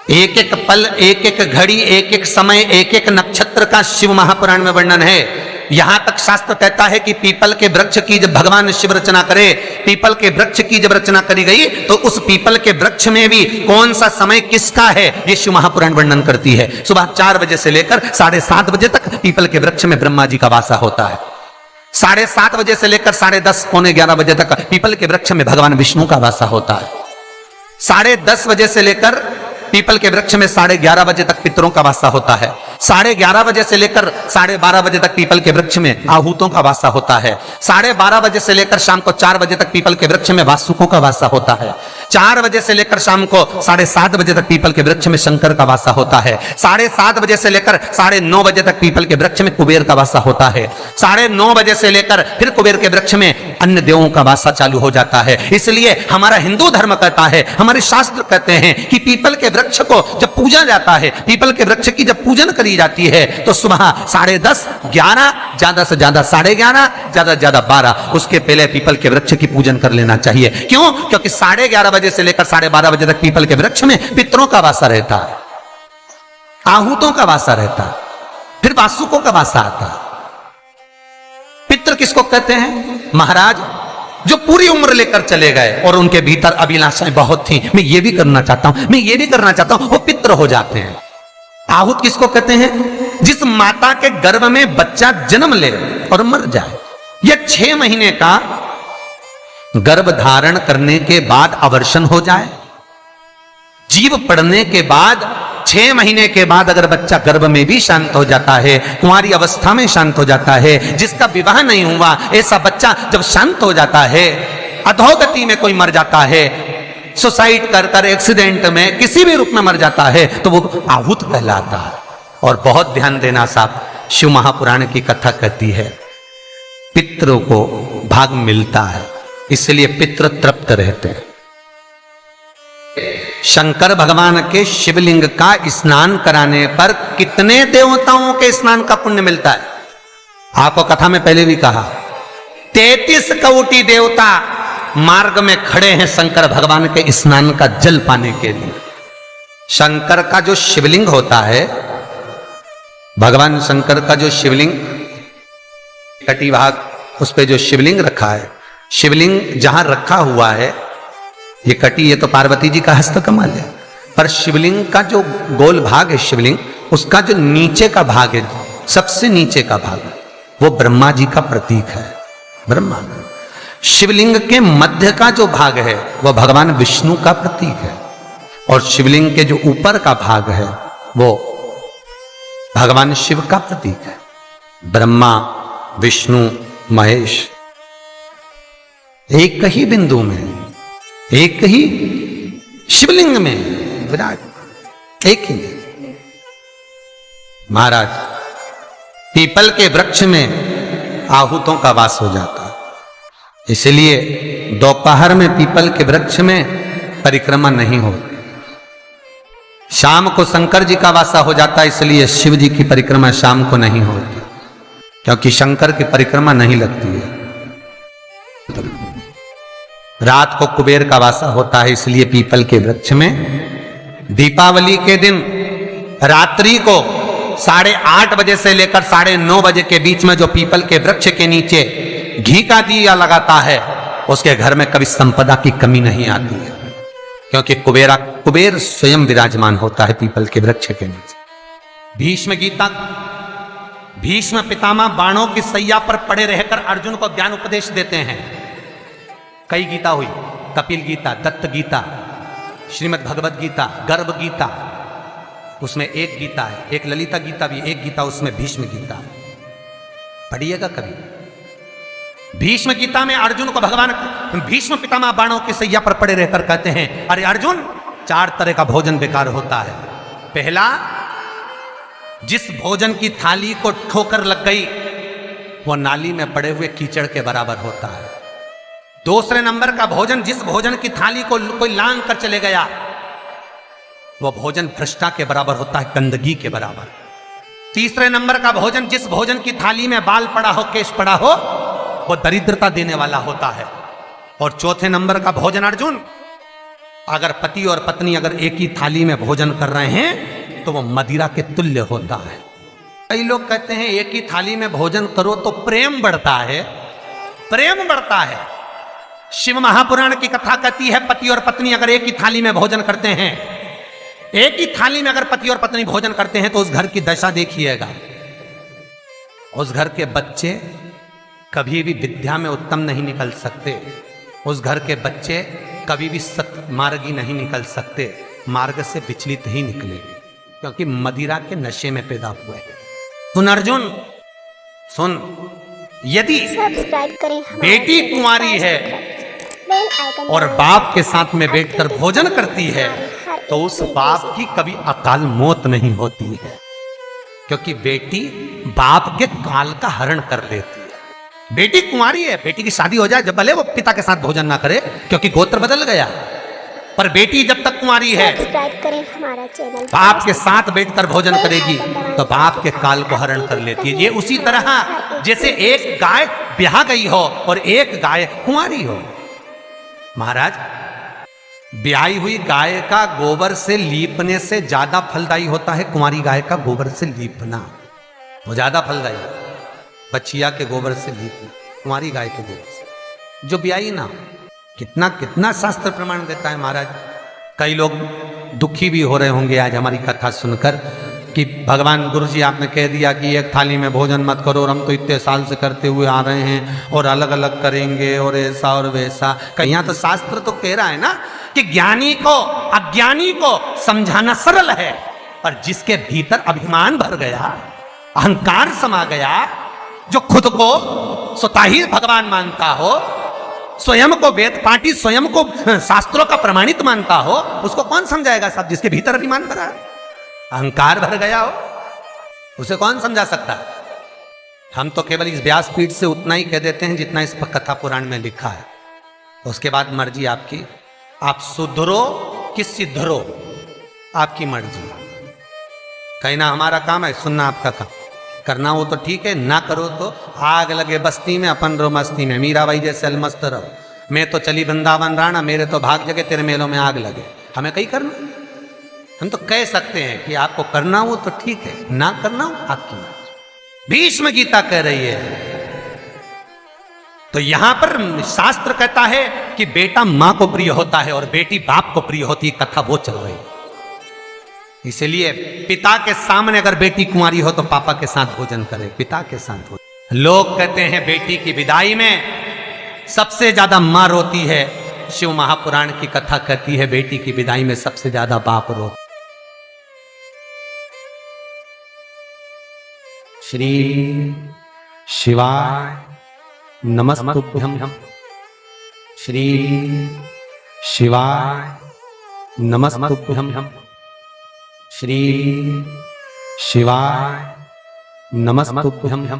एक एक पल, एक एक घड़ी, एक एक समय, एक एक नक्षत्र का शिव महापुराण में वर्णन है। यहां तक शास्त्र कहता है कि पीपल के वृक्ष की जब भगवान शिव रचना करे, पीपल के वृक्ष की जब रचना करी गई तो उस पीपल के वृक्ष में भी कौन सा समय किसका है ये शिव महापुराण वर्णन करती है। सुबह 4 बजे से लेकर 7:30 बजे तक पीपल के वृक्ष में ब्रह्मा जी का वासा होता है। 7:30 बजे से लेकर 10:30 पौने 11 बजे तक पीपल के वृक्ष में भगवान विष्णु का वासा होता है। 10:30 बजे से लेकर पीपल के वृक्ष में 11:30 बजे तक पितरों का वासा होता है। 11:30 बजे से लेकर 12:30 बजे तक पीपल के वृक्ष में आहूतों का वासा होता है। 12:30 बजे से लेकर शाम को 4 बजे तक पीपल के वृक्ष में वासुकों का वासा होता है। 4 बजे से लेकर शाम को 7:30 बजे तक पीपल के वृक्ष में शंकर का वासा होता है। 7:30 बजे से लेकर 9:30 बजे तक पीपल के वृक्ष में कुबेर का वासा होता है। 9:30 बजे से लेकर फिर कुबेर के वृक्ष में अन्य देवों का वासा चालू हो जाता है। इसलिए हमारा हिंदू धर्म कहता है, हमारे शास्त्र कहते हैं कि पीपल के वृक्ष को जब पूजा जाता है, पीपल के वृक्ष की जब पूजन करी जाती है तो सुबह 10:30, 11, ज्यादा से ज्यादा 11:30, ज्यादा से ज्यादा 12, उसके पहले पीपल के वृक्ष की पूजन कर लेना चाहिए। क्यों? क्योंकि 11:30 बजे से लेकर 12:30 बजे तक पीपल के वृक्ष में पितरों का वासा रहता है, आहूतों का वासा रहता है, फिर वासुकों का वासा आता है। पितृ किसको कहते हैं? महाराज जो पूरी उम्र लेकर चले गए और उनके भीतर अभिलाषाएं बहुत थी, मैं ये भी करना चाहता हूं, मैं ये भी करना चाहता हूं, वो पितृ हो जाते हैं। आहूत किसको कहते हैं? जिस माता के गर्भ में बच्चा जन्म ले और मर जाए, या 6 महीने का गर्भ धारण करने के बाद अवर्षण हो जाए, जीव पड़ने के बाद 6 महीने के बाद अगर बच्चा गर्भ में भी शांत हो जाता है, कुंवारी अवस्था में शांत हो जाता है, जिसका विवाह नहीं हुआ ऐसा बच्चा जब शांत हो जाता है, अधोगति में कोई मर जाता है, सुसाइड कर कर एक्सीडेंट में किसी भी रूप में मर जाता है तो वो आहूत कहलाता है। और बहुत ध्यान देना साहब, शिव महापुराण की कथा कहती है पितरों को भाग मिलता है, इसलिए पितृ तृप्त रहते हैं। शंकर भगवान के शिवलिंग का स्नान कराने पर कितने देवताओं के स्नान का पुण्य मिलता है? आपको कथा में पहले भी कहा, 33 कोटि देवता मार्ग में खड़े हैं शंकर भगवान के स्नान का जल पाने के लिए। शंकर का जो शिवलिंग होता है, भगवान शंकर का जो शिवलिंग कटी भाग, उस पे जो शिवलिंग रखा है, शिवलिंग जहां रखा हुआ है, ये कटी, ये तो पार्वती जी का हस्तकमल है, पर शिवलिंग का जो गोल भाग है शिवलिंग, उसका जो नीचे का भाग है, सबसे नीचे का भाग, वो ब्रह्मा जी का प्रतीक है। ब्रह्मा शिवलिंग के मध्य का जो भाग है वह भगवान विष्णु का प्रतीक है, और शिवलिंग के जो ऊपर का भाग है वो भगवान शिव का प्रतीक है। ब्रह्मा, विष्णु, महेश एक ही बिंदु में, एक ही शिवलिंग में विराट, एक ही में। महाराज पीपल के वृक्ष में आहूतों का वास हो जाता है, इसलिए दोपहर में पीपल के वृक्ष में परिक्रमा नहीं होती। शाम को शंकर जी का वासा हो जाता है, इसलिए शिव जी की परिक्रमा शाम को नहीं होती, क्योंकि शंकर की परिक्रमा नहीं लगती है। रात को कुबेर का वासा होता है, इसलिए पीपल के वृक्ष में दीपावली के दिन रात्रि को 8:30 बजे से लेकर 9:30 बजे के बीच में जो पीपल के वृक्ष के नीचे घी का दिया लगाता है, उसके घर में कभी संपदा की कमी नहीं आती है, क्योंकि कुबेर स्वयं विराजमान होता है पीपल के वृक्ष के नीचे। भीष्म पितामह बाणों की सैया पर पड़े रहकर अर्जुन को ज्ञान उपदेश देते हैं। कई गीता हुई, कपिल गीता, दत्त गीता, श्रीमद् भगवद गीता, गर्भ गीता, उसमें एक गीता है, एक ललिता गीता भी, एक गीता उसमें भीष्म गीता। पढ़िएगा कभी। भीष्म गीता में अर्जुन को भगवान भीष्म पितामह बाणों की सैया पर पड़े रहकर कहते हैं, अरे अर्जुन, 4 तरह का भोजन बेकार होता है। पहला, जिस भोजन की थाली को ठोकर लग गई वो नाली में पड़े हुए कीचड़ के बराबर होता है। दूसरे नंबर का भोजन, जिस भोजन की थाली को कोई लांग कर चले गया वो भोजन भ्रष्टा के बराबर होता है, गंदगी के बराबर। तीसरे नंबर का भोजन, जिस भोजन की थाली में बाल पड़ा हो, केश पड़ा हो, वो दरिद्रता देने वाला होता है। और चौथे नंबर का भोजन अर्जुन, अगर पति और पत्नी अगर एक ही थाली में भोजन कर रहे हैं तो वो मदिरा के तुल्य होता है। कई लोग कहते हैं एक ही थाली में भोजन करो तो प्रेम बढ़ता है, प्रेम बढ़ता है। शिव महापुराण की कथा कहती है पति और पत्नी अगर एक ही थाली में भोजन करते हैं, एक ही थाली में अगर पति और पत्नी भोजन करते हैं तो उस घर की दशा देखिएगा। उस घर के बच्चे कभी भी विद्या में उत्तम नहीं निकल सकते, उस घर के बच्चे कभी भी सत्मार्गी नहीं निकल सकते, मार्ग से विचलित ही निकलेंगे, क्योंकि मदिरा के नशे में पैदा हुए हैं। सुन अर्जुन सुन, यदि बेटी कुंवारी है और बाप के साथ में बैठकर भोजन करती है तो उस बाप की कभी अकाल मौत नहीं होती है, क्योंकि बेटी बाप के काल का हरण कर लेती है। बेटी कुंवारी है, बेटी की शादी हो जाए जब भले वो पिता के साथ भोजन ना करे क्योंकि गोत्र बदल गया, पर बेटी जब तक कुंवारी है हमारा चैनल बाप के साथ बैठकर भोजन करेगी तो बाप के काल को हरण कर लेती है। ये उसी तरह जैसे एक गाय ब्याह गई हो और एक गाय कुंवारी हो। महाराज, ब्याही हुई गाय का गोबर से लीपने से ज्यादा फलदायी होता है कुंवारी गाय का गोबर से लीपना, वो ज्यादा फलदायी है। बछिया के गोबर से लीपना, कुंवारी गाय के गोबर से जो ब्याही ना, कितना कितना शास्त्र प्रमाण देता है महाराज। कई लोग दुखी भी हो रहे होंगे आज हमारी कथा सुनकर कि भगवान गुरु जी आपने कह दिया कि एक थाली में भोजन मत करो और हम तो इतने साल से करते हुए आ रहे हैं और अलग अलग करेंगे और ऐसा और वैसा। यहाँ तो शास्त्र तो कह रहा है ना कि ज्ञानी को अज्ञानी को समझाना सरल है, पर जिसके भीतर अभिमान भर गया, अहंकार समा गया, जो खुद को स्वतः ही भगवान मानता हो, स्वयं को वेद पाठी, स्वयं को शास्त्रों का प्रमाणित मानता हो, उसको कौन समझाएगा साहब? जिसके भीतर अभिमान भरा है, अहंकार भर गया हो, उसे कौन समझा सकता है? हम तो केवल इस व्यासपीठ से उतना ही कह देते हैं जितना इस कथा पुराण में लिखा है। उसके बाद मर्जी आपकी, आप सुधरो कि सिद्धरो, आपकी मर्जी। कहना हमारा काम है, सुनना आपका काम। करना हो तो ठीक है, ना करो तो आग लगे बस्ती में अपन रो मस्ती में, मीराबाई जैसे अलमस्त रहो। मैं तो चली वृंदावन राणा, मेरे तो भाग जगे तेरे मेलों में आग लगे। हमें कहीं करना, हम तो कह सकते हैं कि आपको करना हो तो ठीक है, ना करना हो आपकी मर्जी। भीष्म गीता कह रही है। तो यहां पर शास्त्र कहता है कि बेटा मां को प्रिय होता है और बेटी बाप को प्रिय होती है, कथा वो चल रही है। इसलिए पिता के सामने अगर बेटी कुंवारी हो तो पापा के साथ भोजन करे, पिता के साथ भोजन। लोग कहते हैं बेटी की विदाई में सबसे ज्यादा मां रोती है। शिव महापुराण की कथा कहती है बेटी की विदाई में सबसे ज्यादा बाप रो। श्री शिवाय नमस्तुभ्यं, श्री शिवाय नमस्तुभ्यं, श्री शिवाय नमस्तुभ्यं।